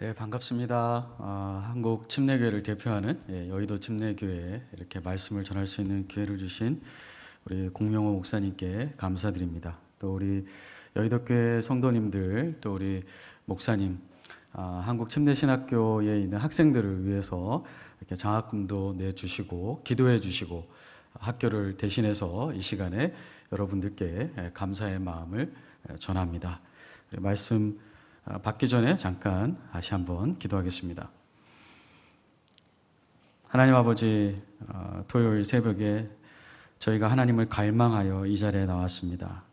네, 반갑습니다. 한국 침례교회를 대표하는 여의도 침례교회에 이렇게 말씀을 전할 수 있는 기회를 주신 우리 공명호 목사님께 감사드립니다. 또 우리 여의도교회 성도님들, 또 우리 목사님, 한국 침례신학교에 있는 학생들을 위해서 이렇게 장학금도 내주시고 기도해 주시고 학교를 대신해서 이 시간에 여러분들께 감사의 마음을 전합니다. 말씀 받기 전에 잠깐 다시 한번 기도하겠습니다. 하나님 아버지, 토요일 새벽에 저희가 하나님을 갈망하여 이 자리에 나왔습니다.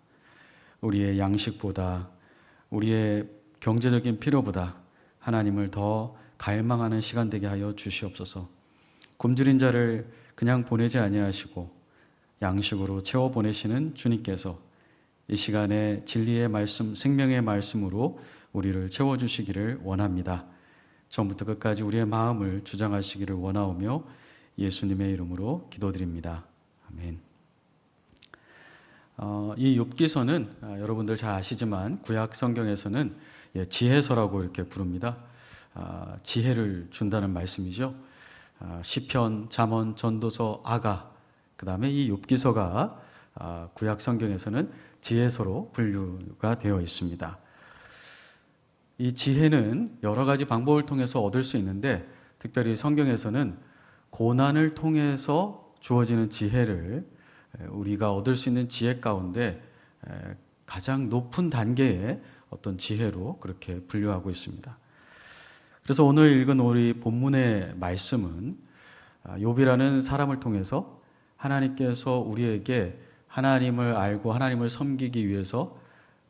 우리의 양식보다, 우리의 경제적인 필요보다 하나님을 더 갈망하는 시간 되게 하여 주시옵소서. 굶주린 자를 그냥 보내지 아니하시고 양식으로 채워 보내시는 주님께서 이 시간에 진리의 말씀, 생명의 말씀으로 우리를 채워주시기를 원합니다. 처음부터 끝까지 우리의 마음을 주장하시기를 원하오며 예수님의 이름으로 기도드립니다. 아멘. 이 욥기서는 여러분들 잘 아시지만 구약 성경에서는 지혜서라고 이렇게 부릅니다. 지혜를 준다는 말씀이죠. 시편, 잠언, 전도서, 아가, 그 다음에 이 욥기서가 구약 성경에서는 지혜서로 분류가 되어 있습니다. 이 지혜는 여러 가지 방법을 통해서 얻을 수 있는데 특별히 성경에서는 고난을 통해서 주어지는 지혜를 우리가 얻을 수 있는 지혜 가운데 가장 높은 단계의 어떤 지혜로 그렇게 분류하고 있습니다. 그래서 오늘 읽은 우리 본문의 말씀은 욥이라는 사람을 통해서 하나님께서 우리에게 하나님을 알고 하나님을 섬기기 위해서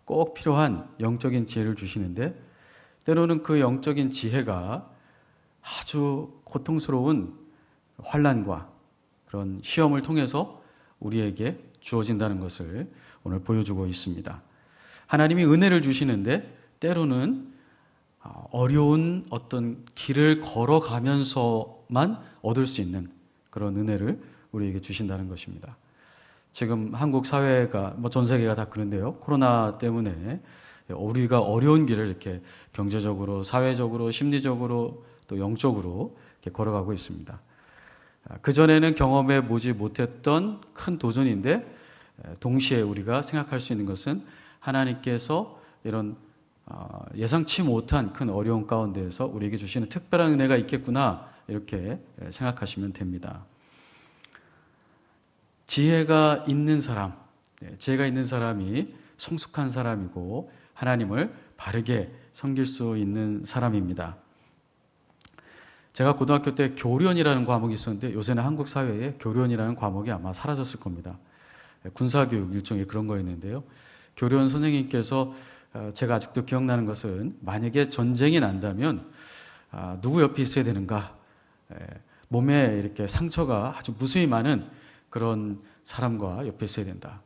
꼭 필요한 영적인 지혜를 주시는데 때로는 그 영적인 지혜가 아주 고통스러운 환난과 그런 시험을 통해서 우리에게 주어진다는 것을 오늘 보여주고 있습니다. 하나님이 은혜를 주시는데 때로는 어려운 어떤 길을 걸어가면서만 얻을 수 있는 그런 은혜를 우리에게 주신다는 것입니다. 지금 한국 사회가 전 세계가 다 그런데요. 코로나 때문에 우리가 어려운 길을 이렇게 경제적으로, 사회적으로, 심리적으로 또 영적으로 이렇게 걸어가고 있습니다. 그전에는 경험해 보지 못했던 큰 도전인데 동시에 우리가 생각할 수 있는 것은 하나님께서 이런 예상치 못한 큰 어려움 가운데에서 우리에게 주시는 특별한 은혜가 있겠구나 이렇게 생각하시면 됩니다. 지혜가 있는 사람이 성숙한 사람이고 하나님을 바르게 섬길 수 있는 사람입니다. 제가 고등학교 때 교련이라는 과목이 있었는데 요새는 한국 사회에 교련이라는 과목이 아마 사라졌을 겁니다. 군사교육 일종의 그런 거였는데요. 교련 선생님께서 제가 아직도 기억나는 것은 만약에 전쟁이 난다면 누구 옆에 있어야 되는가, 몸에 이렇게 상처가 아주 무수히 많은 그런 사람과 옆에 있어야 된다.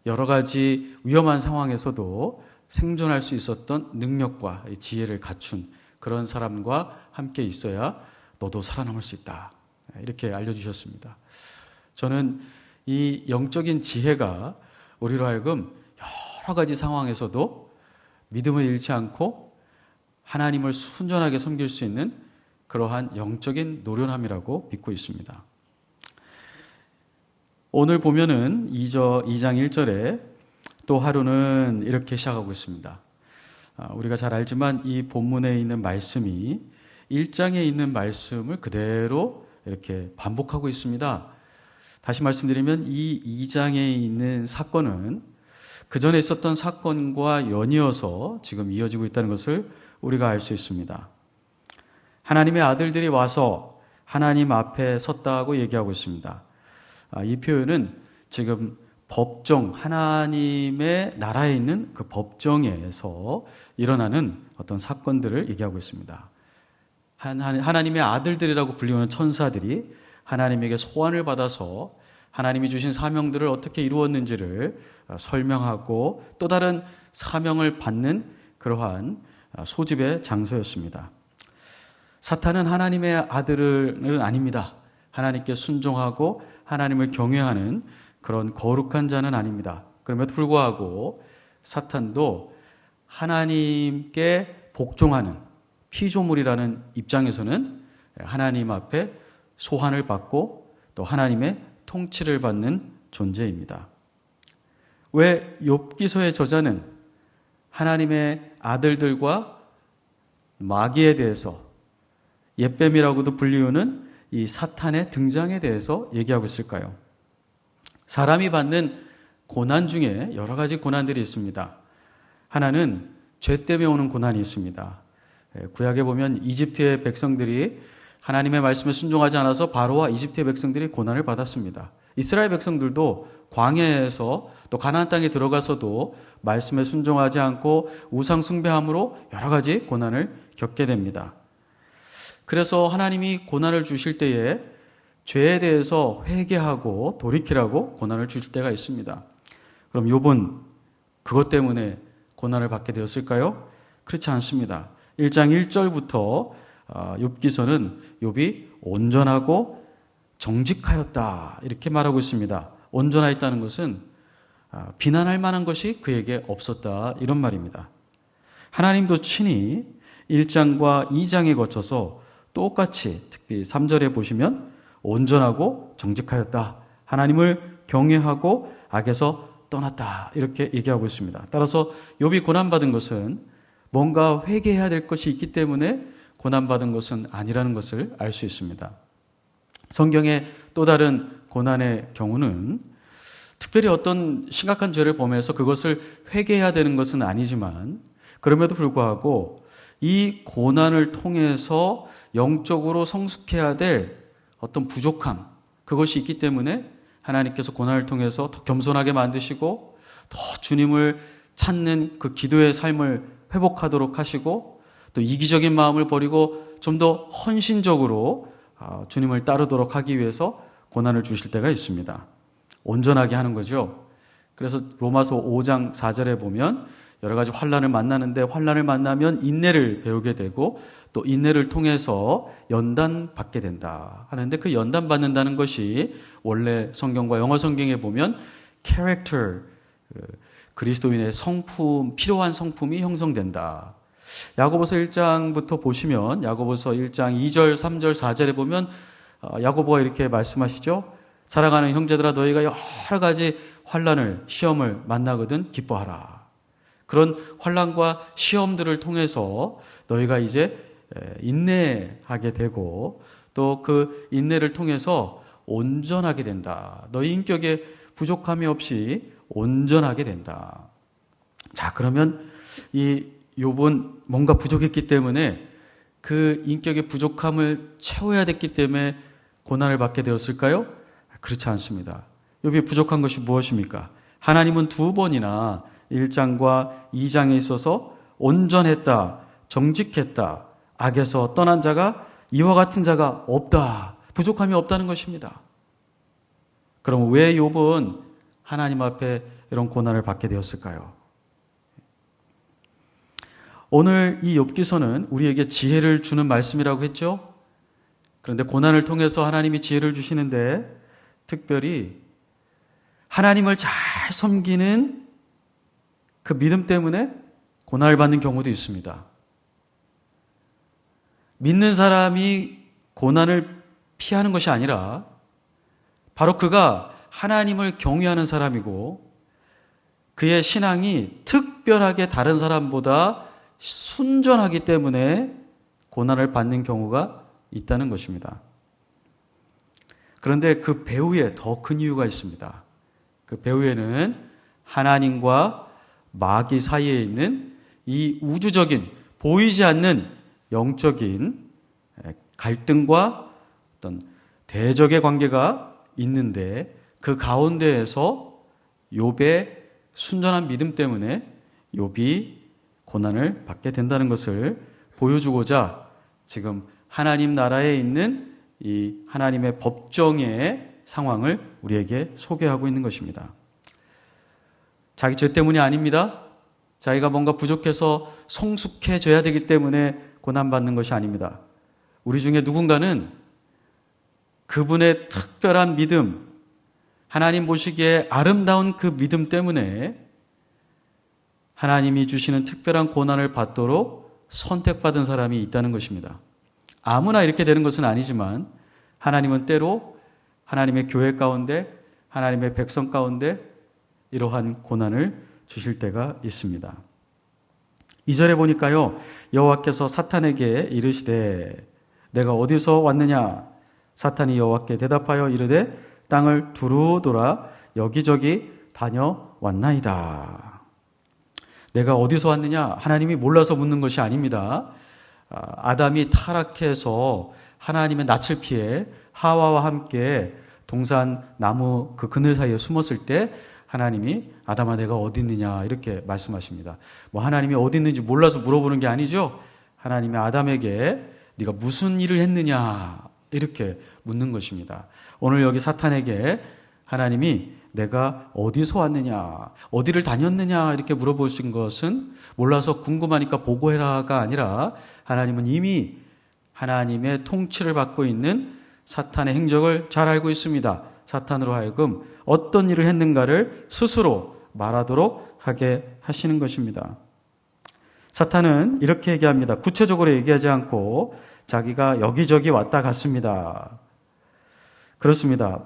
여러 가지 위험한 상황에서도 생존할 수 있었던 능력과 지혜를 갖춘 그런 사람과 함께 있어야 너도 살아남을 수 있다. 이렇게 알려주셨습니다. 저는 이 영적인 지혜가 우리로 하여금 여러 가지 상황에서도 믿음을 잃지 않고 하나님을 순전하게 섬길 수 있는 그러한 영적인 노련함이라고 믿고 있습니다. 오늘 보면은 2장 1절에 또 하루는 이렇게 시작하고 있습니다. 우리가 잘 알지만 이 본문에 있는 말씀이 1장에 있는 말씀을 그대로 이렇게 반복하고 있습니다. 다시 말씀드리면 이 2장에 있는 사건은 그 전에 있었던 사건과 연이어서 지금 이어지고 있다는 것을 우리가 알 수 있습니다. 하나님의 아들들이 와서 하나님 앞에 섰다고 얘기하고 있습니다. 이 표현은 지금 법정, 하나님의 나라에 있는 그 법정에서 일어나는 어떤 사건들을 얘기하고 있습니다. 하나님의 아들들이라고 불리우는 천사들이 하나님에게 소환을 받아서 하나님이 주신 사명들을 어떻게 이루었는지를 설명하고 또 다른 사명을 받는 그러한 소집의 장소였습니다. 사탄은 하나님의 아들은 아닙니다. 하나님께 순종하고 하나님을 경외하는 그런 거룩한 자는 아닙니다. 그럼에도 불구하고 사탄도 하나님께 복종하는 피조물이라는 입장에서는 하나님 앞에 소환을 받고 또 하나님의 통치를 받는 존재입니다. 왜 욥기서의 저자는 하나님의 아들들과 마귀에 대해서 옅뱀이라고도 불리우는 이 사탄의 등장에 대해서 얘기하고 있을까요? 사람이 받는 고난 중에 여러 가지 고난들이 있습니다. 하나는 죄 때문에 오는 고난이 있습니다. 구약에 보면 이집트의 백성들이 하나님의 말씀에 순종하지 않아서 바로와 이집트의 백성들이 고난을 받았습니다. 이스라엘 백성들도 광야에서 또 가나안 땅에 들어가서도 말씀에 순종하지 않고 우상 숭배함으로 여러 가지 고난을 겪게 됩니다. 그래서 하나님이 고난을 주실 때에 죄에 대해서 회개하고 돌이키라고 고난을 주실 때가 있습니다. 그럼 욥은 그것 때문에 고난을 받게 되었을까요? 그렇지 않습니다. 1장 1절부터 욥기서는 욥이 온전하고 정직하였다 이렇게 말하고 있습니다. 온전하였다는 것은 비난할 만한 것이 그에게 없었다 이런 말입니다. 하나님도 친히 1장과 2장에 거쳐서 똑같이 특히 3절에 보시면 온전하고 정직하였다. 하나님을 경외하고 악에서 떠났다. 이렇게 얘기하고 있습니다. 따라서 욥이 고난받은 것은 뭔가 회개해야 될 것이 있기 때문에 고난받은 것은 아니라는 것을 알 수 있습니다. 성경의 또 다른 고난의 경우는 특별히 어떤 심각한 죄를 범해서 그것을 회개해야 되는 것은 아니지만 그럼에도 불구하고 이 고난을 통해서 영적으로 성숙해야 될 어떤 부족함, 그것이 있기 때문에 하나님께서 고난을 통해서 더 겸손하게 만드시고 더 주님을 찾는 그 기도의 삶을 회복하도록 하시고 또 이기적인 마음을 버리고 좀 더 헌신적으로 주님을 따르도록 하기 위해서 고난을 주실 때가 있습니다. 온전하게 하는 거죠. 그래서 로마서 5장 4절에 보면 여러 가지 환난을 만나는데 환난을 만나면 인내를 배우게 되고 또 인내를 통해서 연단 받게 된다 하는데 그 연단 받는다는 것이 원래 성경과 영어 성경에 보면 character, 그리스도인의 성품, 필요한 성품이 형성된다. 야고보서 1장부터 보시면 야고보서 1장 2절, 3절, 4절에 보면 야고보가 이렇게 말씀하시죠. 사랑하는 형제들아 너희가 여러 가지 환난을 시험을 만나거든 기뻐하라. 그런 환난과 시험들을 통해서 너희가 이제 인내하게 되고 또 그 인내를 통해서 온전하게 된다. 너희 인격에 부족함이 없이 온전하게 된다. 자, 그러면 이 욥은 뭔가 부족했기 때문에 그 인격의 부족함을 채워야 됐기 때문에 고난을 받게 되었을까요? 그렇지 않습니다. 욥이 부족한 것이 무엇입니까? 하나님은 2번이나 1장과 2장에 있어서 온전했다, 정직했다, 악에서 떠난 자가 이와 같은 자가 없다, 부족함이 없다는 것입니다. 그럼 왜 욥은 하나님 앞에 이런 고난을 받게 되었을까요? 오늘 이 욥기서는 우리에게 지혜를 주는 말씀이라고 했죠? 그런데 고난을 통해서 하나님이 지혜를 주시는데 특별히 하나님을 잘 섬기는 그 믿음 때문에 고난을 받는 경우도 있습니다. 믿는 사람이 고난을 피하는 것이 아니라 바로 그가 하나님을 경외하는 사람이고 그의 신앙이 특별하게 다른 사람보다 순전하기 때문에 고난을 받는 경우가 있다는 것입니다. 그런데 그 배후에 더 큰 이유가 있습니다. 그 배후에는 하나님과 마귀 사이에 있는 이 우주적인 보이지 않는 영적인 갈등과 어떤 대적의 관계가 있는데 그 가운데에서 욥의 순전한 믿음 때문에 욥이 고난을 받게 된다는 것을 보여주고자 지금 하나님 나라에 있는 이 하나님의 법정의 상황을 우리에게 소개하고 있는 것입니다. 자기 죄 때문이 아닙니다. 자기가 뭔가 부족해서 성숙해져야 되기 때문에 고난받는 것이 아닙니다. 우리 중에 누군가는 그분의 특별한 믿음, 하나님 보시기에 아름다운 그 믿음 때문에 하나님이 주시는 특별한 고난을 받도록 선택받은 사람이 있다는 것입니다. 아무나 이렇게 되는 것은 아니지만 하나님은 때로 하나님의 교회 가운데, 하나님의 백성 가운데 이러한 고난을 주실 때가 있습니다. 2절에 보니까요, 여호와께서 사탄에게 이르시되 내가 어디서 왔느냐? 사탄이 여호와께 대답하여 이르되 땅을 두루 돌아 여기저기 다녀왔나이다. 내가 어디서 왔느냐? 하나님이 몰라서 묻는 것이 아닙니다. 아담이 타락해서 하나님의 낯을 피해 하와와 함께 동산 나무 그 그늘 사이에 숨었을 때 하나님이 아담아 내가 어디 있느냐 이렇게 말씀하십니다. 하나님이 어디 있는지 몰라서 물어보는 게 아니죠. 하나님이 아담에게 네가 무슨 일을 했느냐 이렇게 묻는 것입니다. 오늘 여기 사탄에게 하나님이 내가 어디서 왔느냐, 어디를 다녔느냐 이렇게 물어보신 것은 몰라서 궁금하니까 보고해라가 아니라 하나님은 이미 하나님의 통치를 받고 있는 사탄의 행적을 잘 알고 있습니다. 사탄으로 하여금 어떤 일을 했는가를 스스로 말하도록 하게 하시는 것입니다. 사탄은 이렇게 얘기합니다. 구체적으로 얘기하지 않고 자기가 여기저기 왔다 갔습니다. 그렇습니다.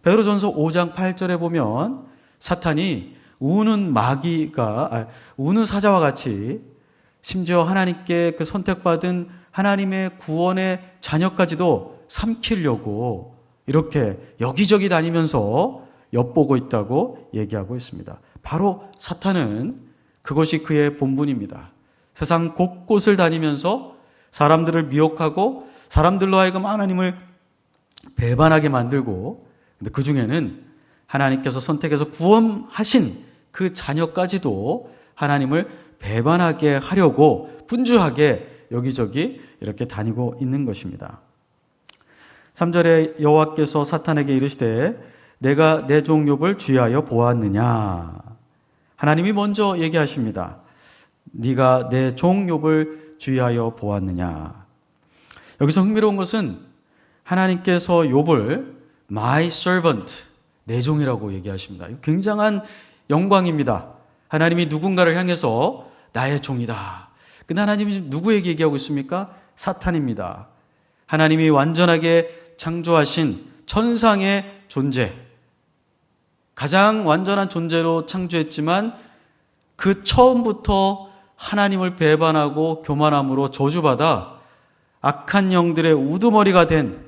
베드로전서 5장 8절에 보면 사탄이 우는 우는 사자와 같이 심지어 하나님께 그 선택받은 하나님의 구원의 자녀까지도 삼키려고 이렇게 여기저기 다니면서 엿보고 있다고 얘기하고 있습니다. 바로 사탄은 그것이 그의 본분입니다. 세상 곳곳을 다니면서 사람들을 미혹하고 사람들로 하여금 하나님을 배반하게 만들고, 근데 그 중에는 하나님께서 선택해서 구원하신 그 자녀까지도 하나님을 배반하게 하려고 분주하게 여기저기 이렇게 다니고 있는 것입니다. 3절에 여호와께서 사탄에게 이르시되 내가 내 종 욥을 주의하여 보았느냐. 하나님이 먼저 얘기하십니다. 네가 내 종 욥을 주의하여 보았느냐. 여기서 흥미로운 것은 하나님께서 욥을 my servant, 내 종이라고 얘기하십니다. 굉장한 영광입니다. 하나님이 누군가를 향해서 나의 종이다. 근데 하나님이 누구에게 얘기하고 있습니까? 사탄입니다. 하나님이 완전하게 창조하신 천상의 존재, 가장 완전한 존재로 창조했지만 그 처음부터 하나님을 배반하고 교만함으로 저주받아 악한 영들의 우두머리가 된,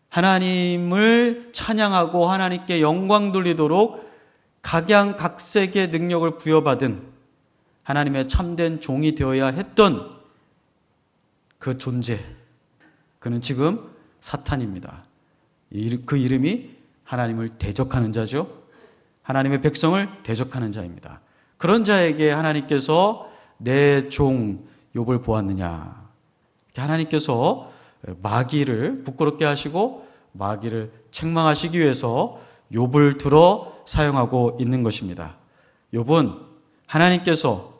하나님을 찬양하고 하나님께 영광 돌리도록 각양각색의 능력을 부여받은 하나님의 참된 종이 되어야 했던 그 존재, 그는 지금 사탄입니다. 그 이름이 하나님을 대적하는 자죠. 하나님의 백성을 대적하는 자입니다. 그런 자에게 하나님께서 내 종 욥을 보았느냐. 하나님께서 마귀를 부끄럽게 하시고 마귀를 책망하시기 위해서 욥을 들어 사용하고 있는 것입니다. 욥은 하나님께서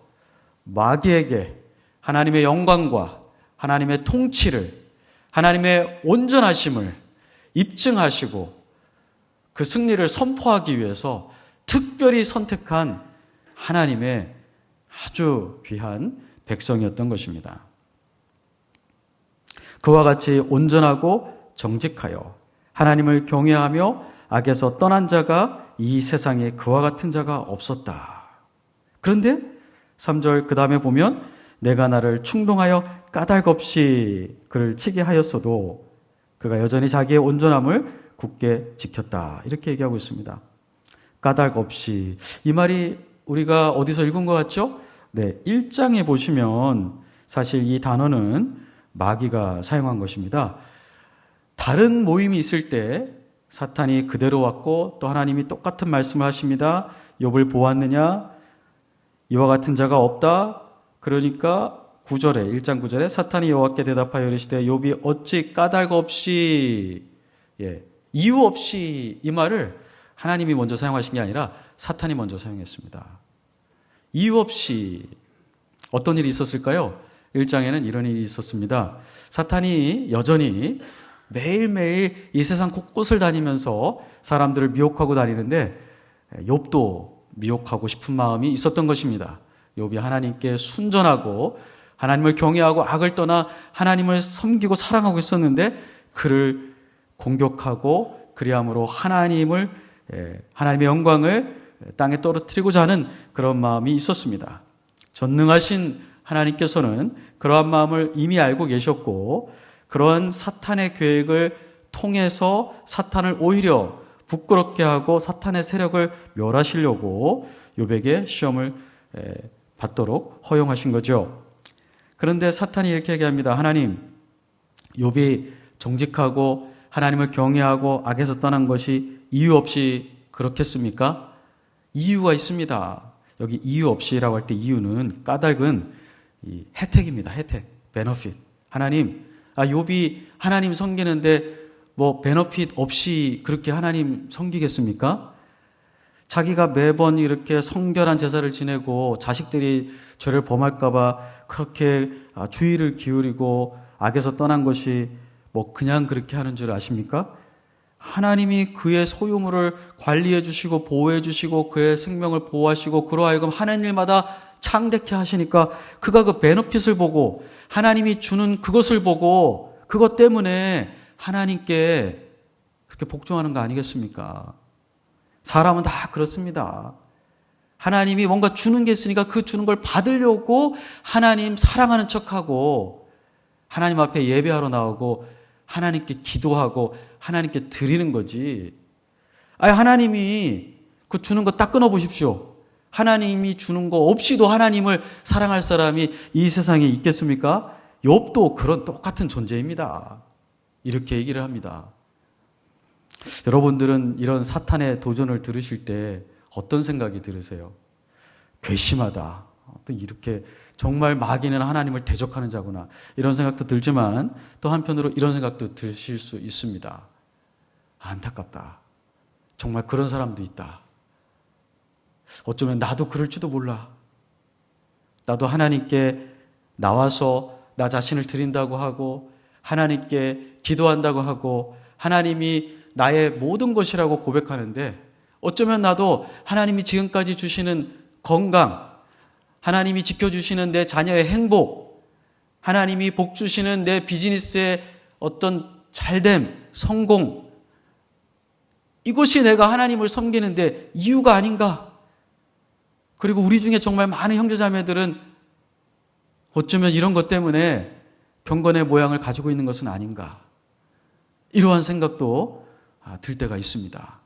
마귀에게 하나님의 영광과 하나님의 통치를, 하나님의 온전하심을 입증하시고 그 승리를 선포하기 위해서 특별히 선택한 하나님의 아주 귀한 백성이었던 것입니다. 그와 같이 온전하고 정직하여 하나님을 경외하며 악에서 떠난 자가 이 세상에 그와 같은 자가 없었다. 그런데 3절 그 다음에 보면 내가 나를 충동하여 까닭없이 그를 치게 하였어도 그가 여전히 자기의 온전함을 굳게 지켰다. 이렇게 얘기하고 있습니다. 까닭없이. 이 말이 우리가 어디서 읽은 것 같죠? 네, 1장에 보시면 사실 이 단어는 마귀가 사용한 것입니다. 다른 모임이 있을 때 사탄이 그대로 왔고 또 하나님이 똑같은 말씀을 하십니다. 욥을 보았느냐? 이와 같은 자가 없다. 그러니까 9절에 1장 9절에 사탄이 여호와께 대답하여 이르시되 욥이 어찌 까닭 없이, 이유 없이, 이 말을 하나님이 먼저 사용하신 게 아니라 사탄이 먼저 사용했습니다. 이유 없이 어떤 일이 있었을까요? 1장에는 이런 일이 있었습니다. 사탄이 여전히 매일매일 이 세상 곳곳을 다니면서 사람들을 미혹하고 다니는데 욥도 미혹하고 싶은 마음이 있었던 것입니다. 욥이 하나님께 순전하고 하나님을 경외하고 악을 떠나 하나님을 섬기고 사랑하고 있었는데 그를 공격하고 그리함으로 하나님의 영광을 땅에 떨어뜨리고자 하는 그런 마음이 있었습니다. 전능하신 하나님께서는 그러한 마음을 이미 알고 계셨고 그러한 사탄의 계획을 통해서 사탄을 오히려 부끄럽게 하고 사탄의 세력을 멸하시려고 욥에게 시험을 받도록 허용하신 거죠. 그런데 사탄이 이렇게 얘기합니다. 하나님, 욥이 정직하고 하나님을 경외하고 악에서 떠난 것이 이유 없이 그렇겠습니까? 이유가 있습니다. 여기 이유 없이라고 할 때 이유는 까닭은 이 혜택입니다. 혜택, 베너핏. 하나님, 욥이 하나님 섬기는데 뭐 베너핏 없이 그렇게 하나님 섬기겠습니까? 자기가 매번 이렇게 성결한 제사를 지내고 자식들이 죄를 범할까 봐 그렇게 주의를 기울이고 악에서 떠난 것이 뭐 그냥 그렇게 하는 줄 아십니까? 하나님이 그의 소유물을 관리해 주시고 보호해 주시고 그의 생명을 보호하시고 그로 하여금 하는 일마다 창대케 하시니까 그가 그 베너핏을 보고 하나님이 주는 그것을 보고 그것 때문에 하나님께 그렇게 복종하는 거 아니겠습니까? 사람은 다 그렇습니다. 하나님이 뭔가 주는 게 있으니까 그 주는 걸 받으려고 하나님 사랑하는 척하고 하나님 앞에 예배하러 나오고 하나님께 기도하고 하나님께 드리는 거지. 하나님이 그 주는 거 딱 끊어보십시오. 하나님이 주는 거 없이도 하나님을 사랑할 사람이 이 세상에 있겠습니까? 욥도 그런 똑같은 존재입니다. 이렇게 얘기를 합니다. 여러분들은 이런 사탄의 도전을 들으실 때 어떤 생각이 들으세요? 괘씸하다. 이렇게 정말 마귀는 하나님을 대적하는 자구나. 이런 생각도 들지만 또 한편으로 이런 생각도 드실 수 있습니다. 안타깝다. 정말 그런 사람도 있다. 어쩌면 나도 그럴지도 몰라. 나도 하나님께 나와서 나 자신을 드린다고 하고 하나님께 기도한다고 하고 하나님이 나의 모든 것이라고 고백하는데 어쩌면 나도 하나님이 지금까지 주시는 건강, 하나님이 지켜주시는 내 자녀의 행복, 하나님이 복 주시는 내 비즈니스의 어떤 잘됨, 성공, 이것이 내가 하나님을 섬기는데 이유가 아닌가? 그리고 우리 중에 정말 많은 형제자매들은 어쩌면 이런 것 때문에 경건의 모양을 가지고 있는 것은 아닌가? 이러한 생각도 들 때가 있습니다.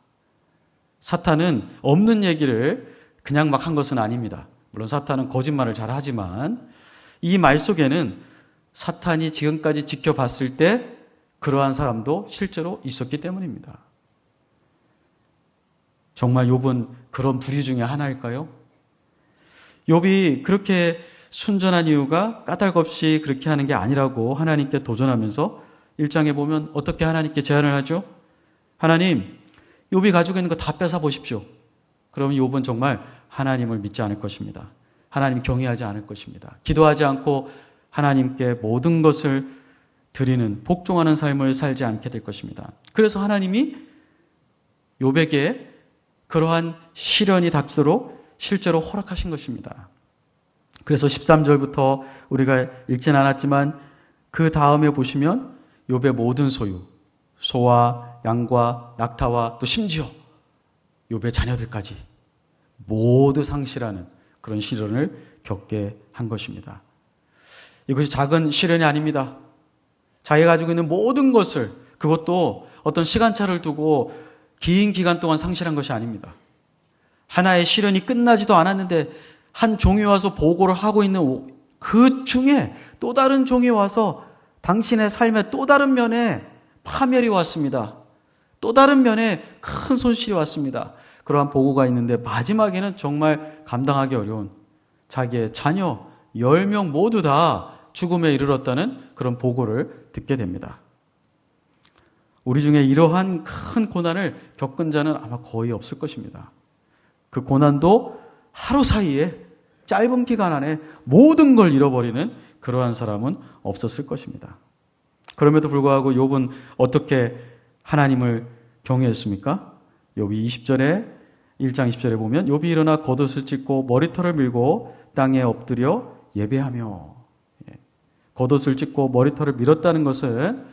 사탄은 없는 얘기를 그냥 막 한 것은 아닙니다. 물론 사탄은 거짓말을 잘 하지만 이 말 속에는 사탄이 지금까지 지켜봤을 때 그러한 사람도 실제로 있었기 때문입니다. 정말 욥은 그런 부류 중에 하나일까요? 욥이 그렇게 순전한 이유가 까닭 없이 그렇게 하는 게 아니라고 하나님께 도전하면서 1장에 보면 어떻게 하나님께 제안을 하죠? 하나님, 욥이 가지고 있는 거 다 뺏어 보십시오. 그러면 욥은 정말 하나님을 믿지 않을 것입니다. 하나님 경외하지 않을 것입니다. 기도하지 않고 하나님께 모든 것을 드리는 복종하는 삶을 살지 않게 될 것입니다. 그래서 하나님이 욥에게 그러한 시련이 닥치도록 실제로 허락하신 것입니다. 그래서 13절부터 우리가 읽진 않았지만 그 다음에 보시면 욥의 모든 소유, 소와 양과 낙타와 또 심지어 욥의 자녀들까지 모두 상실하는 그런 시련을 겪게 한 것입니다. 이것이 작은 시련이 아닙니다. 자기가 가지고 있는 모든 것을, 그것도 어떤 시간차를 두고 긴 기간 동안 상실한 것이 아닙니다. 하나의 시련이 끝나지도 않았는데 한 종이 와서 보고를 하고 있는 그 중에 또 다른 종이 와서 당신의 삶의 또 다른 면에 파멸이 왔습니다. 또 다른 면에 큰 손실이 왔습니다. 그러한 보고가 있는데 마지막에는 정말 감당하기 어려운 자기의 자녀 10명 모두 다 죽음에 이르렀다는 그런 보고를 듣게 됩니다. 우리 중에 이러한 큰 고난을 겪은 자는 아마 거의 없을 것입니다. 그 고난도 하루 사이에 짧은 기간 안에 모든 걸 잃어버리는 그러한 사람은 없었을 것입니다. 그럼에도 불구하고 욥은 어떻게 하나님을 경외했습니까? 욥이 1장 20절에 보면 욥이 일어나 겉옷을 찢고 머리털을 밀고 땅에 엎드려 예배하며, 겉옷을 찢고 머리털을 밀었다는 것은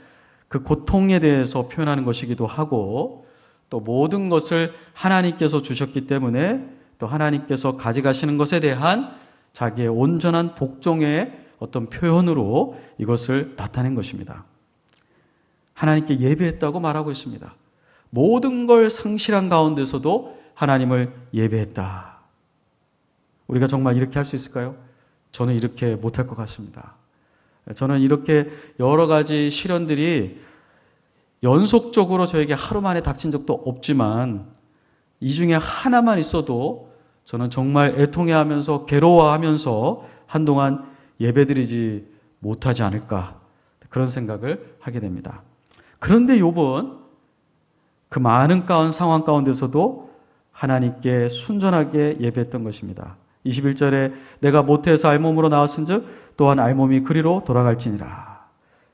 그 고통에 대해서 표현하는 것이기도 하고, 또 모든 것을 하나님께서 주셨기 때문에 또 하나님께서 가져가시는 것에 대한 자기의 온전한 복종의 어떤 표현으로 이것을 나타낸 것입니다. 하나님께 예배했다고 말하고 있습니다. 모든 걸 상실한 가운데서도 하나님을 예배했다. 우리가 정말 이렇게 할 수 있을까요? 저는 이렇게 못할 것 같습니다. 저는 이렇게 여러 가지 시련들이 연속적으로 저에게 하루 만에 닥친 적도 없지만 이 중에 하나만 있어도 저는 정말 애통해하면서 괴로워하면서 한동안 예배드리지 못하지 않을까, 그런 생각을 하게 됩니다. 그런데 욥은 그 많은 상황 가운데서도 하나님께 순전하게 예배했던 것입니다. 21절에 내가 모태에서 알몸으로 나왔은즉 또한 알몸이 그리로 돌아갈지니라.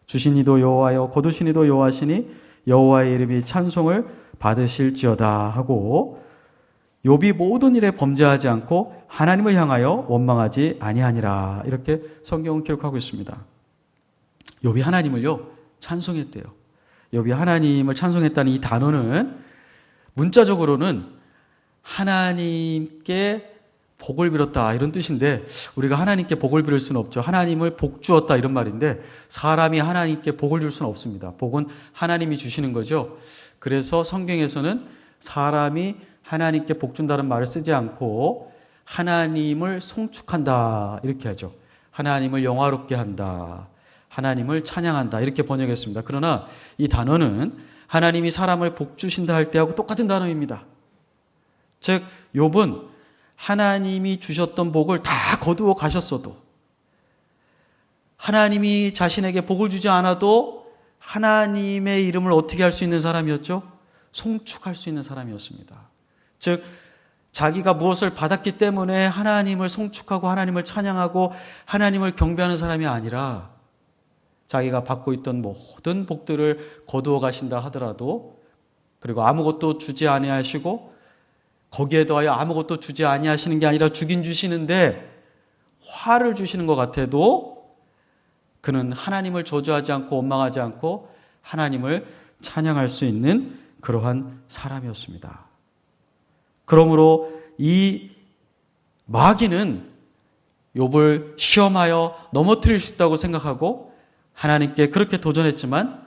주신 이도 여호와여 거두신 이도 여호와시니 여호와의 이름이 찬송을 받으실지어다 하고, 욥이 모든 일에 범죄하지 않고 하나님을 향하여 원망하지 아니하니라, 이렇게 성경은 기록하고 있습니다. 욥이 하나님을요 찬송했대요. 욥이 하나님을 찬송했다는 이 단어는 문자적으로는 하나님께 복을 빌었다 이런 뜻인데, 우리가 하나님께 복을 빌을 수는 없죠. 하나님을 복 주었다 이런 말인데, 사람이 하나님께 복을 줄 수는 없습니다. 복은 하나님이 주시는 거죠. 그래서 성경에서는 사람이 하나님께 복 준다는 말을 쓰지 않고 하나님을 송축한다 이렇게 하죠. 하나님을 영화롭게 한다, 하나님을 찬양한다 이렇게 번역했습니다. 그러나 이 단어는 하나님이 사람을 복 주신다 할 때하고 똑같은 단어입니다. 즉 욥은 하나님이 주셨던 복을 다 거두어 가셨어도, 하나님이 자신에게 복을 주지 않아도 하나님의 이름을 어떻게 할 수 있는 사람이었죠? 송축할 수 있는 사람이었습니다. 즉 자기가 무엇을 받았기 때문에 하나님을 송축하고 하나님을 찬양하고 하나님을 경배하는 사람이 아니라, 자기가 받고 있던 모든 복들을 거두어 가신다 하더라도, 그리고 아무것도 주지 아니하시고 거기에 더하여 아무것도 주지 아니하시는 게 아니라 주긴 주시는데 화를 주시는 것 같아도 그는 하나님을 저주하지 않고 원망하지 않고 하나님을 찬양할 수 있는 그러한 사람이었습니다. 그러므로 이 마귀는 욥을 시험하여 넘어뜨릴 수 있다고 생각하고 하나님께 그렇게 도전했지만,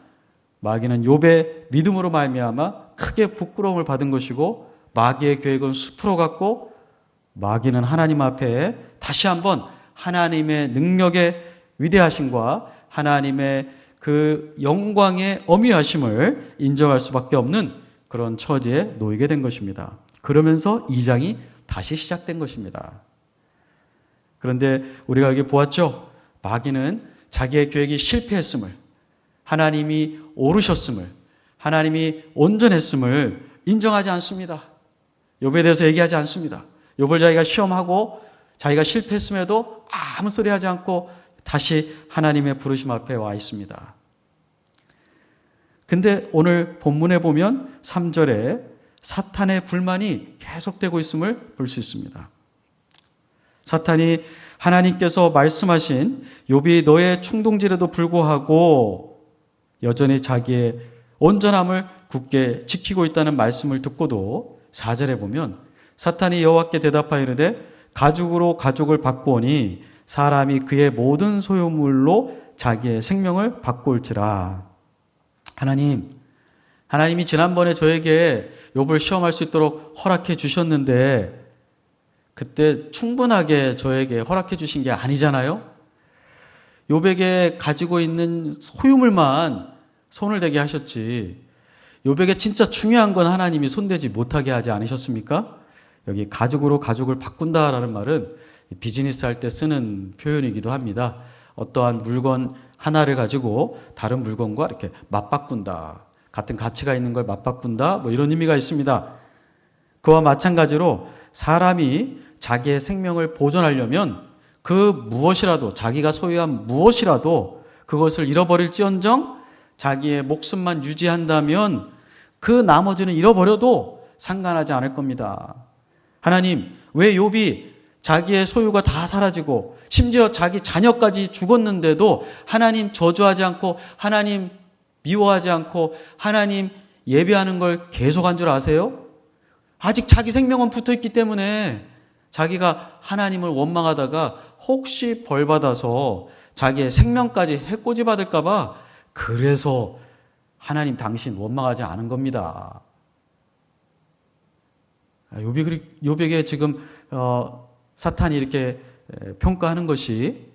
마귀는 욥의 믿음으로 말미암아 크게 부끄러움을 받은 것이고, 마귀의 계획은 수프로 갔고, 마귀는 하나님 앞에 다시 한번 하나님의 능력의 위대하심과 하나님의 그 영광의 어미하심을 인정할 수밖에 없는 그런 처지에 놓이게 된 것입니다. 그러면서 2장이 다시 시작된 것입니다. 그런데 우리가 여기 보았죠? 마귀는 자기의 계획이 실패했음을, 하나님이 오르셨음을, 하나님이 온전했음을 인정하지 않습니다. 욥에 대해서 얘기하지 않습니다. 욥을 자기가 시험하고 자기가 실패했음에도 아무 소리 하지 않고 다시 하나님의 부르심 앞에 와 있습니다. 근데 오늘 본문에 보면 3절에 사탄의 불만이 계속되고 있음을 볼 수 있습니다. 사탄이 하나님께서 말씀하신 욥이 너의 충동질에도 불구하고 여전히 자기의 온전함을 굳게 지키고 있다는 말씀을 듣고도 4절에 보면 사탄이 여호와께 대답하여 이르되 가죽으로 가죽을 바꾸오니 사람이 그의 모든 소유물로 자기의 생명을 바꿀지라. 하나님이 지난번에 저에게 욥을 시험할 수 있도록 허락해 주셨는데 그때 충분하게 저에게 허락해 주신 게 아니잖아요. 욥에게 가지고 있는 소유물만 손을 대게 하셨지, 욥에게 진짜 중요한 건 하나님이 손대지 못하게 하지 않으셨습니까? 여기 가죽으로 가죽을 바꾼다라는 말은 비즈니스 할 때 쓰는 표현이기도 합니다. 어떠한 물건 하나를 가지고 다른 물건과 이렇게 맞바꾼다, 같은 가치가 있는 걸 맞바꾼다, 뭐 이런 의미가 있습니다. 그와 마찬가지로 사람이 자기의 생명을 보존하려면 그 무엇이라도, 자기가 소유한 무엇이라도 그것을 잃어버릴지언정 자기의 목숨만 유지한다면 그 나머지는 잃어버려도 상관하지 않을 겁니다. 하나님, 왜 욥이 자기의 소유가 다 사라지고 심지어 자기 자녀까지 죽었는데도 하나님 저주하지 않고 하나님 미워하지 않고 하나님 예배하는 걸 계속한 줄 아세요? 아직 자기 생명은 붙어있기 때문에 자기가 하나님을 원망하다가 혹시 벌받아서 자기의 생명까지 해코지 받을까 봐 그래서 하나님 당신 원망하지 않은 겁니다. 욥에게 지금 사탄이 이렇게 평가하는 것이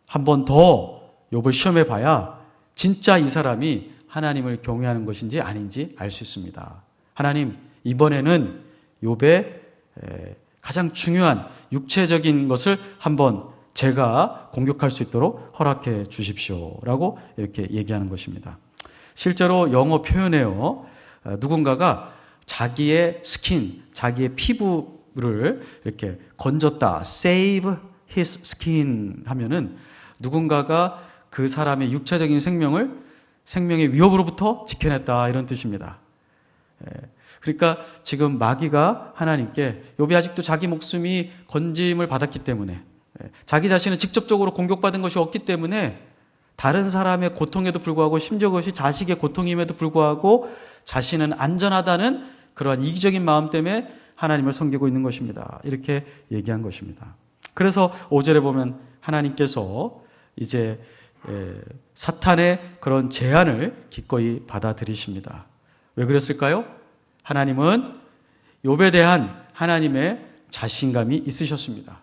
한 번 더 욥을 시험해 봐야 진짜 이 사람이 하나님을 경외하는 것인지 아닌지 알 수 있습니다. 하나님, 이번에는 욥의 가장 중요한 육체적인 것을 한번 제가 공격할 수 있도록 허락해 주십시오라고 이렇게 얘기하는 것입니다. 실제로 영어 표현에요, 누군가가 자기의 스킨, 자기의 피부를 이렇게 건졌다, save his skin 하면은 누군가가 그 사람의 육체적인 생명의 위협으로부터 지켜냈다, 이런 뜻입니다. 그러니까 지금 마귀가 하나님께 욥이 아직도 자기 목숨이 건짐을 받았기 때문에, 자기 자신은 직접적으로 공격받은 것이 없기 때문에 다른 사람의 고통에도 불구하고, 심지어 그것이 자식의 고통임에도 불구하고 자신은 안전하다는 그러한 이기적인 마음 때문에 하나님을 섬기고 있는 것입니다. 이렇게 얘기한 것입니다. 그래서 5절에 보면 하나님께서 이제 사탄의 그런 제안을 기꺼이 받아들이십니다. 왜 그랬을까요? 하나님은 욥에 대한 하나님의 자신감이 있으셨습니다.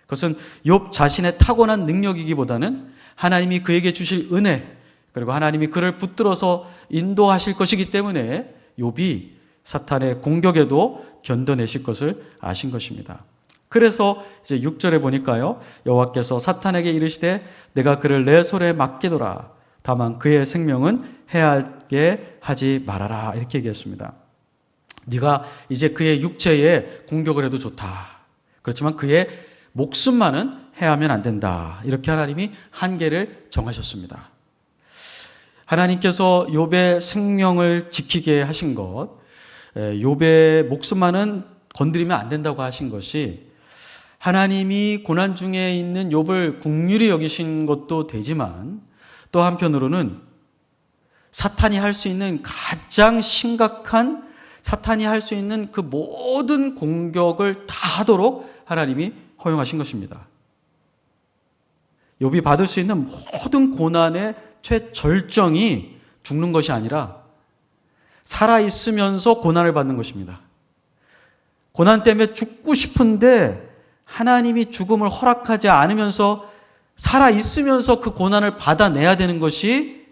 그것은 욥 자신의 타고난 능력이기보다는 하나님이 그에게 주실 은혜, 그리고 하나님이 그를 붙들어서 인도하실 것이기 때문에 욥이 사탄의 공격에도 견뎌내실 것을 아신 것입니다. 그래서 이제 6절에 보니까요, 여호와께서 사탄에게 이르시되 내가 그를 내 손에 맡기노라. 다만 그의 생명은 해하게 하지 말아라. 이렇게 얘기했습니다. 네가 이제 그의 육체에 공격을 해도 좋다. 그렇지만 그의 목숨만은 해하면 안 된다. 이렇게 하나님이 한계를 정하셨습니다. 하나님께서 욥의 생명을 지키게 하신 것, 욥의 목숨만은 건드리면 안 된다고 하신 것이 하나님이 고난 중에 있는 욥을 긍휼히 여기신 것도 되지만, 또 한편으로는 사탄이 할 수 있는 가장 심각한, 사탄이 할 수 있는 그 모든 공격을 다 하도록 하나님이 허용하신 것입니다. 욥이 받을 수 있는 모든 고난의 최절정이 죽는 것이 아니라 살아있으면서 고난을 받는 것입니다. 고난 때문에 죽고 싶은데 하나님이 죽음을 허락하지 않으면서 살아있으면서 그 고난을 받아내야 되는 것이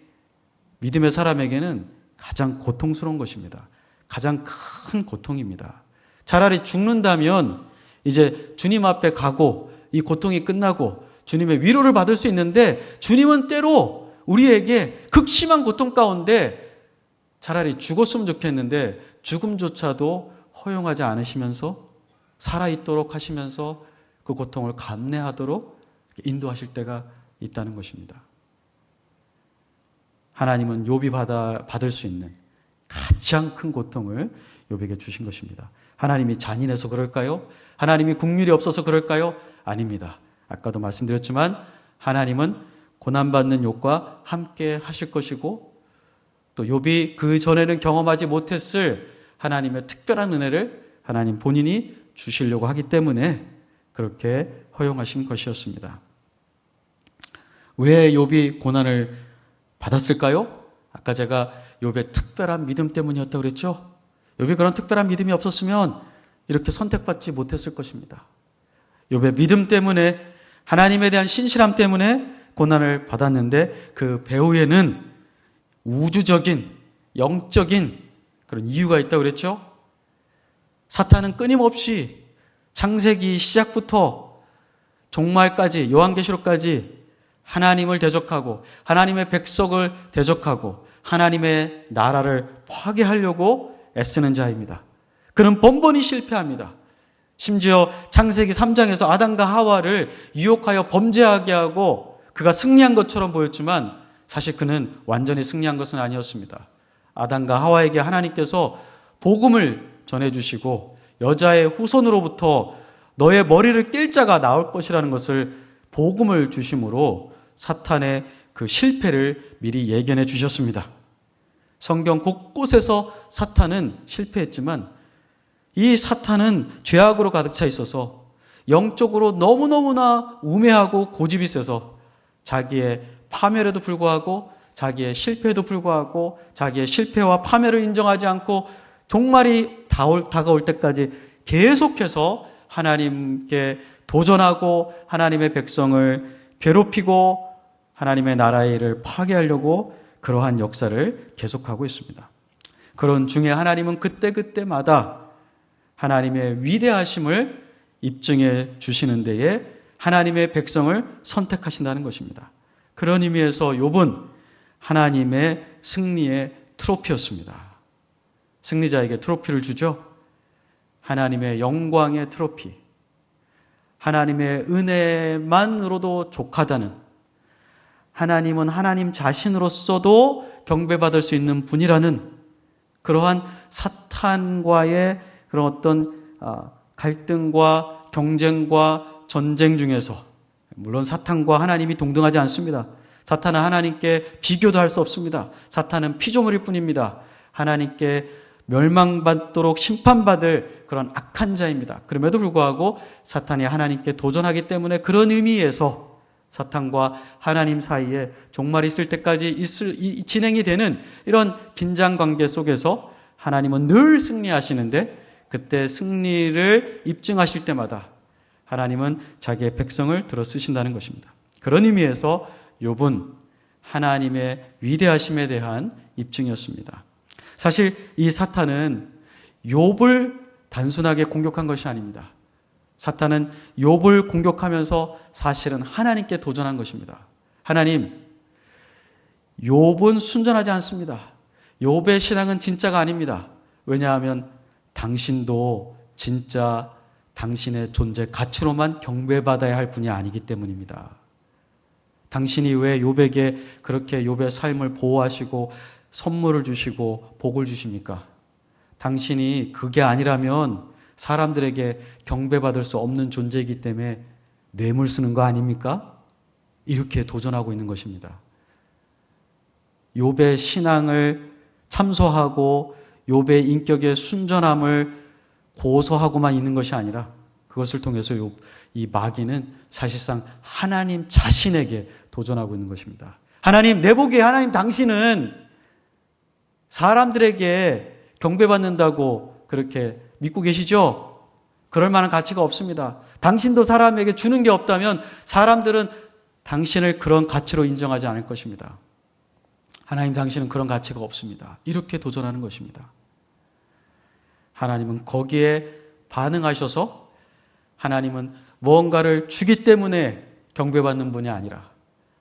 믿음의 사람에게는 가장 고통스러운 것입니다. 가장 큰 고통입니다. 차라리 죽는다면 이제 주님 앞에 가고 이 고통이 끝나고 주님의 위로를 받을 수 있는데, 주님은 때로 우리에게 극심한 고통 가운데 차라리 죽었으면 좋겠는데 죽음조차도 허용하지 않으시면서 살아있도록 하시면서 그 고통을 감내하도록 인도하실 때가 있다는 것입니다. 하나님은 욥이 받을 수 있는 가장 큰 고통을 욥에게 주신 것입니다. 하나님이 잔인해서 그럴까요? 하나님이 긍휼이 없어서 그럴까요? 아닙니다. 아까도 말씀드렸지만 하나님은 고난받는 욥과 함께 하실 것이고, 또 욥이 그 전에는 경험하지 못했을 하나님의 특별한 은혜를 하나님 본인이 주시려고 하기 때문에 그렇게 허용하신 것이었습니다. 왜 욥이 고난을 받았을까요? 아까 제가 욥의 특별한 믿음 때문이었다고 그랬죠? 욥이 그런 특별한 믿음이 없었으면 이렇게 선택받지 못했을 것입니다. 욥의 믿음 때문에, 하나님에 대한 신실함 때문에 고난을 받았는데, 그 배후에는 우주적인, 영적인 그런 이유가 있다고 그랬죠? 사탄은 끊임없이 창세기 시작부터 종말까지, 요한계시록까지 하나님을 대적하고 하나님의 백성을 대적하고 하나님의 나라를 파괴하려고 애쓰는 자입니다. 그는 번번이 실패합니다. 심지어 창세기 3장에서 아담과 하와를 유혹하여 범죄하게 하고 그가 승리한 것처럼 보였지만 사실 그는 완전히 승리한 것은 아니었습니다. 아담과 하와에게 하나님께서 복음을 전해주시고 여자의 후손으로부터 너의 머리를 깰 자가 나올 것이라는 것을 복음을 주심으로 사탄의 그 실패를 미리 예견해 주셨습니다. 성경 곳곳에서 사탄은 실패했지만 이 사탄은 죄악으로 가득 차 있어서 영적으로 너무너무나 우매하고 고집이 세서 자기의 파멸에도 불구하고 자기의 실패에도 불구하고 자기의 실패와 파멸을 인정하지 않고 종말이 다가올 때까지 계속해서 하나님께 도전하고 하나님의 백성을 괴롭히고 하나님의 나라의 일을 파괴하려고 그러한 역사를 계속하고 있습니다. 그런 중에 하나님은 그때그때마다 하나님의 위대하심을 입증해 주시는 데에 하나님의 백성을 선택하신다는 것입니다. 그런 의미에서 욥은 하나님의 승리의 트로피였습니다. 승리자에게 트로피를 주죠. 하나님의 영광의 트로피. 하나님의 은혜만으로도 족하다는, 하나님은 하나님 자신으로서도 경배받을 수 있는 분이라는 그러한 사탄과의 그런 어떤 갈등과 경쟁과 전쟁 중에서, 물론 사탄과 하나님이 동등하지 않습니다. 사탄은 하나님께 비교도 할 수 없습니다. 사탄은 피조물일 뿐입니다. 하나님께 멸망받도록 심판받을 그런 악한 자입니다. 그럼에도 불구하고 사탄이 하나님께 도전하기 때문에 그런 의미에서 사탄과 하나님 사이에 종말이 있을 때까지 진행이 되는 이런 긴장관계 속에서 하나님은 늘 승리하시는데, 그때 승리를 입증하실 때마다 하나님은 자기의 백성을 들어 쓰신다는 것입니다. 그런 의미에서 욥은 하나님의 위대하심에 대한 입증이었습니다. 사실 이 사탄은 욥을 단순하게 공격한 것이 아닙니다. 사탄은 욥을 공격하면서 사실은 하나님께 도전한 것입니다. 하나님, 욥은 순전하지 않습니다. 욥의 신앙은 진짜가 아닙니다. 왜냐하면 당신도 진짜 당신의 존재 가치로만 경배받아야 할 분이 아니기 때문입니다. 당신이 왜 욥에게 그렇게 욥의 삶을 보호하시고 선물을 주시고 복을 주십니까? 당신이 그게 아니라면 사람들에게 경배받을 수 없는 존재이기 때문에 뇌물 쓰는 거 아닙니까? 이렇게 도전하고 있는 것입니다. 욥의 신앙을 참소하고 욥의 인격의 순전함을 고소하고만 있는 것이 아니라 그것을 통해서 이 마귀는 사실상 하나님 자신에게 도전하고 있는 것입니다. 하나님, 내보기에 하나님 당신은 사람들에게 경배받는다고 그렇게 믿고 계시죠? 그럴 만한 가치가 없습니다. 당신도 사람에게 주는 게 없다면 사람들은 당신을 그런 가치로 인정하지 않을 것입니다. 하나님, 당신은 그런 가치가 없습니다. 이렇게 도전하는 것입니다. 하나님은 거기에 반응하셔서 하나님은 무언가를 주기 때문에 경배받는 분이 아니라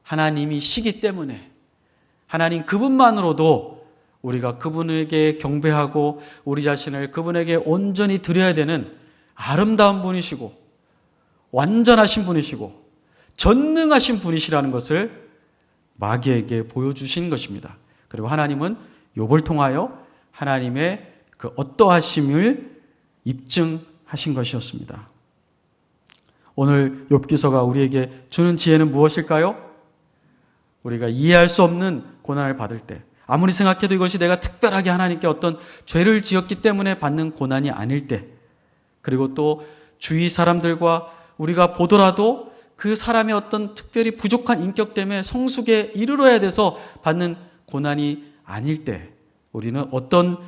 하나님이시기 때문에 하나님 그분만으로도 우리가 그분에게 경배하고 우리 자신을 그분에게 온전히 드려야 되는 아름다운 분이시고 완전하신 분이시고 전능하신 분이시라는 것을 마귀에게 보여주신 것입니다. 그리고 하나님은 욥을 통하여 하나님의 그 어떠하심을 입증하신 것이었습니다. 오늘 욥기서가 우리에게 주는 지혜는 무엇일까요? 우리가 이해할 수 없는 고난을 받을 때, 아무리 생각해도 이것이 내가 특별하게 하나님께 어떤 죄를 지었기 때문에 받는 고난이 아닐 때, 그리고 또 주위 사람들과 우리가 보더라도 그 사람의 어떤 특별히 부족한 인격 때문에 성숙에 이르러야 돼서 받는 고난이 아닐 때 우리는 어떤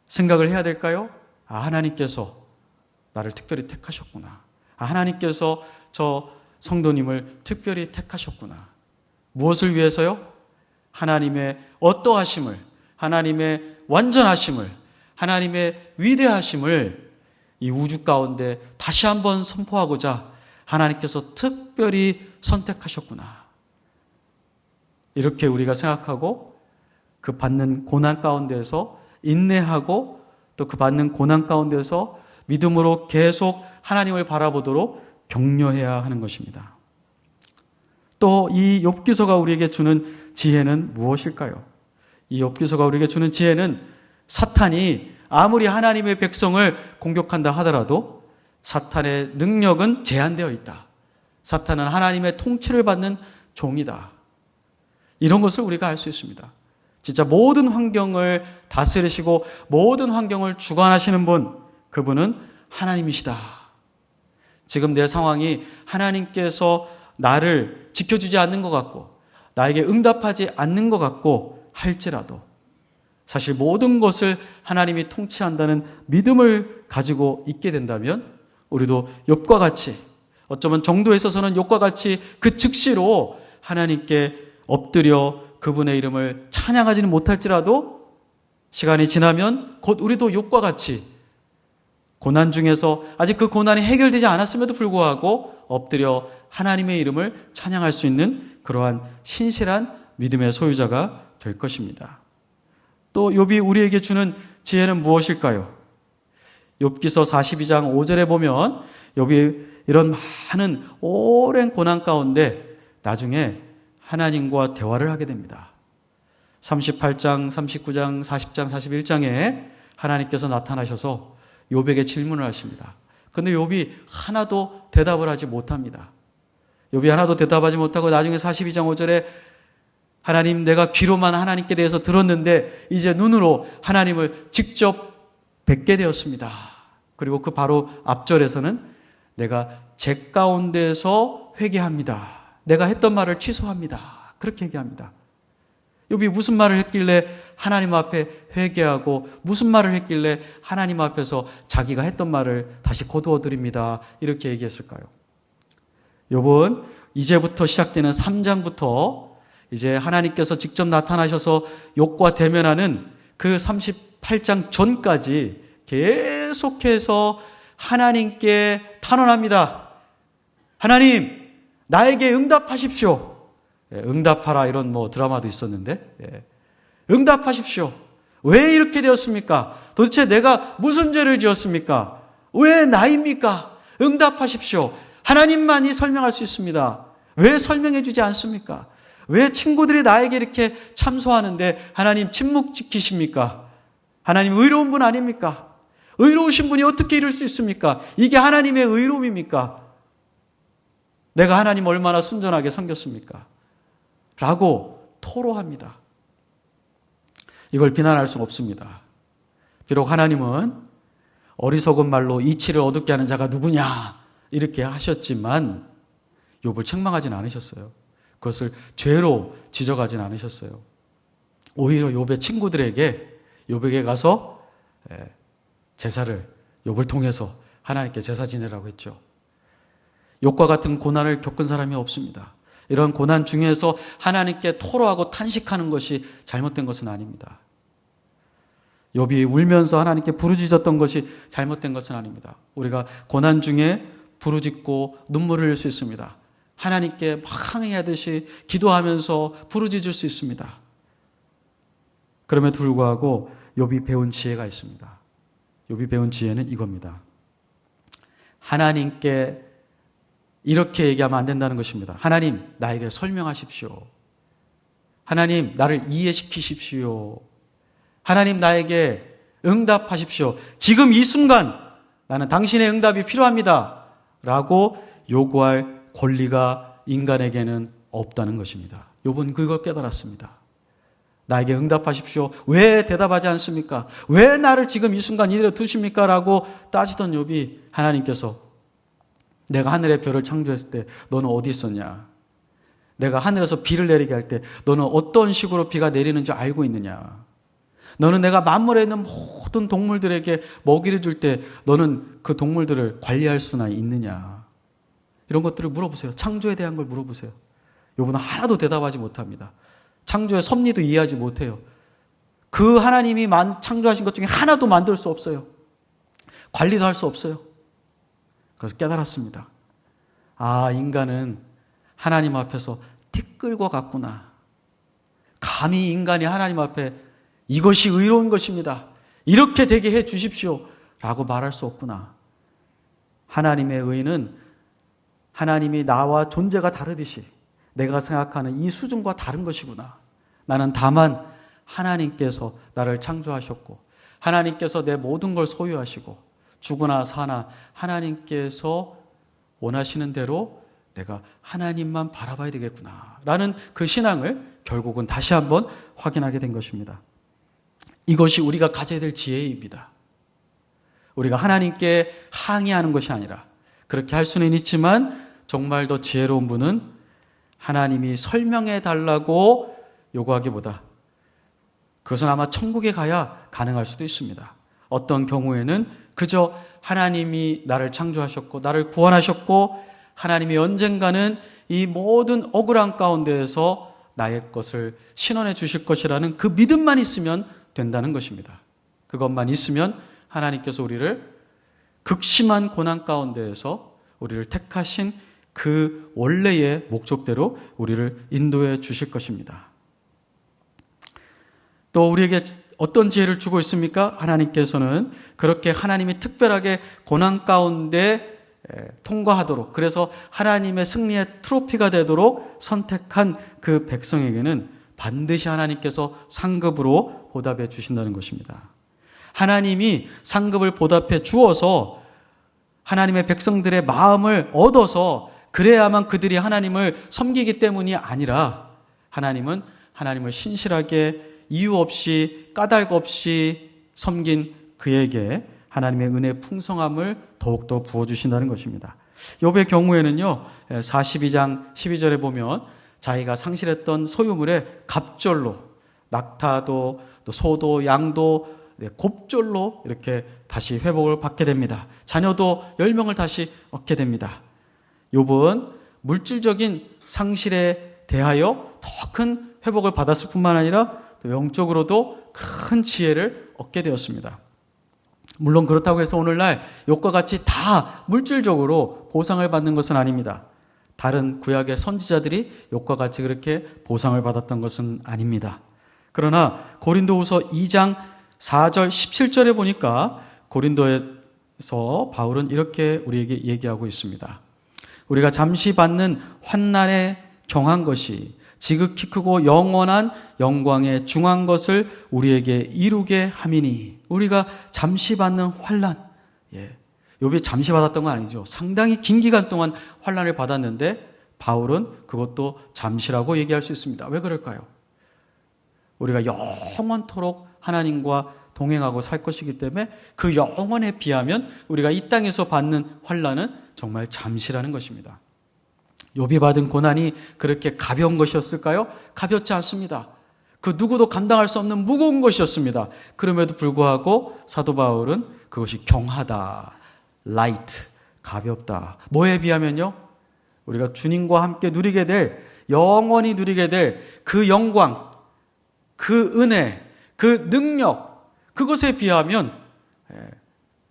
생각을 해야 될까요? 하나님께서 나를 특별히 택하셨구나. 하나님께서 저 성도님을 특별히 택하셨구나. 무엇을 위해서요? 하나님의 어떠하심을, 하나님의 완전하심을, 하나님의 위대하심을 이 우주 가운데 다시 한번 선포하고자 하나님께서 특별히 선택하셨구나. 이렇게 우리가 생각하고 그 받는 고난 가운데에서 인내하고 또 그 받는 고난 가운데서 믿음으로 계속 하나님을 바라보도록 격려해야 하는 것입니다. 또 이 욥기서가 우리에게 주는 지혜는 무엇일까요? 이 욥기서가 우리에게 주는 지혜는 사탄이 아무리 하나님의 백성을 공격한다 하더라도 사탄의 능력은 제한되어 있다. 사탄은 하나님의 통치를 받는 종이다. 이런 것을 우리가 알 수 있습니다. 진짜 모든 환경을 다스리시고 모든 환경을 주관하시는 분, 그분은 하나님이시다. 지금 내 상황이 하나님께서 나를 지켜주지 않는 것 같고 나에게 응답하지 않는 것 같고 할지라도 사실 모든 것을 하나님이 통치한다는 믿음을 가지고 있게 된다면 우리도 욥과 같이, 어쩌면 정도에 있어서는 욥과 같이 그 즉시로 하나님께 엎드려 그분의 이름을 찬양하지는 못할지라도 시간이 지나면 곧 우리도 욥과 같이 고난 중에서 아직 그 고난이 해결되지 않았음에도 불구하고 엎드려 하나님의 이름을 찬양할 수 있는 그러한 신실한 믿음의 소유자가 될 것입니다. 또 욥이 우리에게 주는 지혜는 무엇일까요? 욥기서 42장 5절에 보면 욥이 이런 많은 오랜 고난 가운데 나중에 하나님과 대화를 하게 됩니다. 38장, 39장, 40장, 41장에 하나님께서 나타나셔서 욥에게 질문을 하십니다. 그런데 욥이 하나도 대답을 하지 못합니다. 욥이 하나도 대답하지 못하고 나중에 42장 5절에 하나님, 내가 귀로만 하나님께 대해서 들었는데 이제 눈으로 하나님을 직접 뵙게 되었습니다. 그리고 그 바로 앞절에서는 내가 제 가운데서 회개합니다. 내가 했던 말을 취소합니다. 그렇게 얘기합니다. 욥이 무슨 말을 했길래 하나님 앞에 회개하고 무슨 말을 했길래 하나님 앞에서 자기가 했던 말을 다시 거두어 드립니다. 이렇게 얘기했을까요? 욥은 이제부터 시작되는 3장부터 이제 하나님께서 직접 나타나셔서 욥과 대면하는 그 38장 전까지 계속해서 하나님께 탄원합니다. 하나님, 나에게 응답하십시오. 응답하라 이런 드라마도 있었는데 응답하십시오. 왜 이렇게 되었습니까? 도대체 내가 무슨 죄를 지었습니까? 왜 나입니까? 응답하십시오. 하나님만이 설명할 수 있습니다. 왜 설명해 주지 않습니까? 왜 친구들이 나에게 이렇게 참소하는데 하나님 침묵 지키십니까? 하나님 의로운 분 아닙니까? 의로우신 분이 어떻게 이럴 수 있습니까? 이게 하나님의 의로움입니까? 내가 하나님 얼마나 순전하게 섬겼습니까? 라고 토로합니다. 이걸 비난할 수 없습니다. 비록 하나님은 어리석은 말로 이치를 어둡게 하는 자가 누구냐 이렇게 하셨지만 욥을 책망하진 않으셨어요. 그것을 죄로 지적하진 않으셨어요. 오히려 욥의 친구들에게 욥에게 가서 제사를 욥을 통해서 하나님께 제사 지내라고 했죠. 욥과 같은 고난을 겪은 사람이 없습니다. 이런 고난 중에서 하나님께 토로하고 탄식하는 것이 잘못된 것은 아닙니다. 욥이 울면서 하나님께 부르짖었던 것이 잘못된 것은 아닙니다. 우리가 고난 중에 부르짖고 눈물을 흘릴 수 있습니다. 하나님께 막 항의하듯이 기도하면서 부르짖을 수 있습니다. 그럼에도 불구하고 욥이 배운 지혜가 있습니다. 욥이 배운 지혜는 이겁니다. 하나님께 이렇게 얘기하면 안 된다는 것입니다. 하나님, 나에게 설명하십시오. 하나님, 나를 이해시키십시오. 하나님, 나에게 응답하십시오. 지금 이 순간 나는 당신의 응답이 필요합니다. 라고 요구할 권리가 인간에게는 없다는 것입니다. 욥은 그걸 깨달았습니다. 나에게 응답하십시오. 왜 대답하지 않습니까? 왜 나를 지금 이 순간 이대로 두십니까? 라고 따지던 욥이 하나님께서 내가 하늘의 별을 창조했을 때 너는 어디 있었냐? 내가 하늘에서 비를 내리게 할 때 너는 어떤 식으로 비가 내리는지 알고 있느냐? 너는 내가 만물에 있는 모든 동물들에게 먹이를 줄 때 너는 그 동물들을 관리할 수나 있느냐? 이런 것들을 물어보세요. 창조에 대한 걸 물어보세요. 욥은 하나도 대답하지 못합니다. 창조의 섭리도 이해하지 못해요. 그 하나님이 창조하신 것 중에 하나도 만들 수 없어요. 관리도 할 수 없어요. 그래서 깨달았습니다. 아, 인간은 하나님 앞에서 티끌과 같구나. 감히 인간이 하나님 앞에 이것이 의로운 것입니다. 이렇게 되게 해 주십시오. 라고 말할 수 없구나. 하나님의 의는 하나님이 나와 존재가 다르듯이 내가 생각하는 이 수준과 다른 것이구나. 나는 다만 하나님께서 나를 창조하셨고 하나님께서 내 모든 걸 소유하시고 죽으나 사나 하나님께서 원하시는 대로 내가 하나님만 바라봐야 되겠구나 라는 그 신앙을 결국은 다시 한번 확인하게 된 것입니다. 이것이 우리가 가져야 될 지혜입니다. 우리가 하나님께 항의하는 것이 아니라, 그렇게 할 수는 있지만 정말 더 지혜로운 분은 하나님이 설명해 달라고 요구하기보다 그것은 아마 천국에 가야 가능할 수도 있습니다. 어떤 경우에는 그저 하나님이 나를 창조하셨고 나를 구원하셨고 하나님이 언젠가는 이 모든 억울한 가운데에서 나의 것을 신원해 주실 것이라는 그 믿음만 있으면 된다는 것입니다. 그것만 있으면 하나님께서 우리를 극심한 고난 가운데에서 우리를 택하신 그 원래의 목적대로 우리를 인도해 주실 것입니다. 또 우리에게 어떤 지혜를 주고 있습니까? 하나님께서는 그렇게 하나님이 특별하게 고난 가운데 통과하도록, 그래서 하나님의 승리의 트로피가 되도록 선택한 그 백성에게는 반드시 하나님께서 상급으로 보답해 주신다는 것입니다. 하나님이 상급을 보답해 주어서 하나님의 백성들의 마음을 얻어서 그래야만 그들이 하나님을 섬기기 때문이 아니라, 하나님은 하나님을 신실하게 이유 없이 까닭 없이 섬긴 그에게 하나님의 은혜의 풍성함을 더욱더 부어주신다는 것입니다. 욥의 경우에는요, 42장 12절에 보면 자기가 상실했던 소유물에 갑절로, 낙타도 또 소도 양도 곱절로 이렇게 다시 회복을 받게 됩니다. 자녀도 10명을 다시 얻게 됩니다. 욥은 물질적인 상실에 대하여 더 큰 회복을 받았을 뿐만 아니라 또 영적으로도 큰 지혜를 얻게 되었습니다. 물론 그렇다고 해서 오늘날 욥과 같이 다 물질적으로 보상을 받는 것은 아닙니다. 다른 구약의 선지자들이 욥과 같이 그렇게 보상을 받았던 것은 아닙니다. 그러나 고린도후서 2장 4절 17절에 보니까 고린도에서 바울은 이렇게 우리에게 얘기하고 있습니다. 우리가 잠시 받는 환난에 경한 것이 지극히 크고 영원한 영광에 중한 것을 우리에게 이루게 함이니. 우리가 잠시 받는 환난, 욥이 잠시 받았던 건 아니죠. 상당히 긴 기간 동안 환난을 받았는데 바울은 그것도 잠시라고 얘기할 수 있습니다. 왜 그럴까요? 우리가 영원토록 하나님과 동행하고 살 것이기 때문에 그 영원에 비하면 우리가 이 땅에서 받는 환난은 정말 잠시라는 것입니다. 욥이 받은 고난이 그렇게 가벼운 것이었을까요? 가볍지 않습니다. 그 누구도 감당할 수 없는 무거운 것이었습니다. 그럼에도 불구하고 사도 바울은 그것이 경하다, light, 가볍다. 뭐에 비하면요? 우리가 주님과 함께 누리게 될, 영원히 누리게 될 그 영광, 그 은혜, 그 능력, 그것에 비하면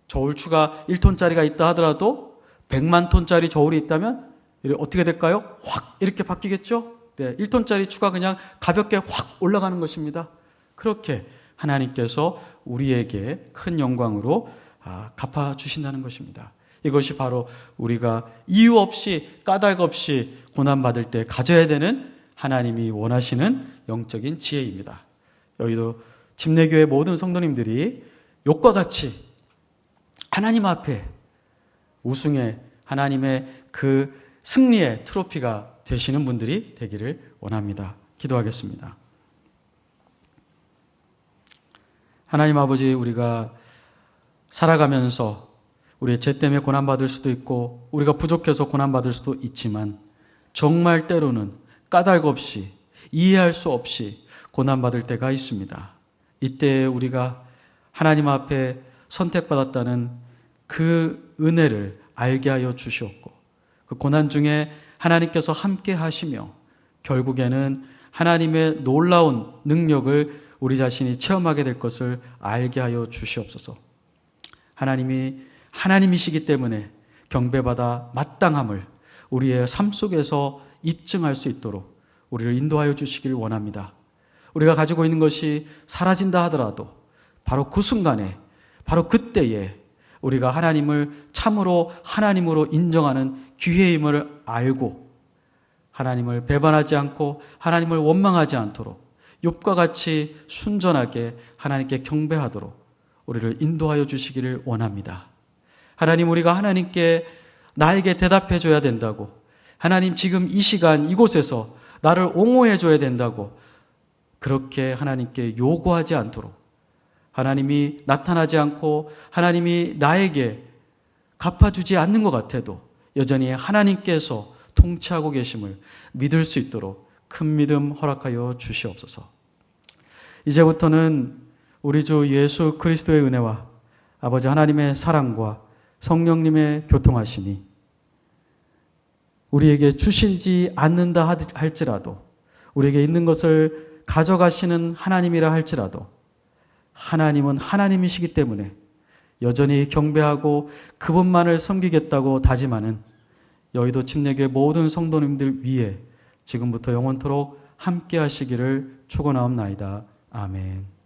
저울추가 1톤짜리가 있다 하더라도 100만 톤짜리 저울이 있다면 어떻게 될까요? 확 이렇게 바뀌겠죠? 1톤짜리 추가 그냥 가볍게 확 올라가는 것입니다. 그렇게 하나님께서 우리에게 큰 영광으로 갚아주신다는 것입니다. 이것이 바로 우리가 이유 없이 까닭 없이 고난받을 때 가져야 되는 하나님이 원하시는 영적인 지혜입니다. 여기도 침례교회 모든 성도님들이 욥과 같이 하나님 앞에 우승의 하나님의 그 승리의 트로피가 되시는 분들이 되기를 원합니다. 기도하겠습니다. 하나님 아버지, 우리가 살아가면서 우리의 죄 때문에 고난받을 수도 있고 우리가 부족해서 고난받을 수도 있지만 정말 때로는 까닭 없이 이해할 수 없이 고난받을 때가 있습니다. 이때 우리가 하나님 앞에 선택받았다는 그 은혜를 알게 하여 주시옵고 그 고난 중에 하나님께서 함께 하시며 결국에는 하나님의 놀라운 능력을 우리 자신이 체험하게 될 것을 알게 하여 주시옵소서. 하나님이 하나님이시기 때문에 경배받아 마땅함을 우리의 삶 속에서 입증할 수 있도록 우리를 인도하여 주시길 원합니다. 우리가 가지고 있는 것이 사라진다 하더라도 바로 그 순간에, 바로 그때에 우리가 하나님을 참으로 하나님으로 인정하는 기회임을 알고 하나님을 배반하지 않고 하나님을 원망하지 않도록 욥과 같이 순전하게 하나님께 경배하도록 우리를 인도하여 주시기를 원합니다. 하나님, 우리가 하나님께 나에게 대답해 줘야 된다고, 하나님 지금 이 시간 이곳에서 나를 옹호해 줘야 된다고 그렇게 하나님께 요구하지 않도록, 하나님이 나타나지 않고 하나님이 나에게 갚아주지 않는 것 같아도 여전히 하나님께서 통치하고 계심을 믿을 수 있도록 큰 믿음 허락하여 주시옵소서. 이제부터는 우리 주 예수 그리스도의 은혜와 아버지 하나님의 사랑과 성령님의 교통하심이 우리에게 주시지 않는다 할지라도, 우리에게 있는 것을 가져가시는 하나님이라 할지라도 하나님은 하나님이시기 때문에 여전히 경배하고 그분만을 섬기겠다고 다짐하는 여의도 침례교회 모든 성도님들 위에 지금부터 영원토록 함께 하시기를 축원하옵나이다. 아멘.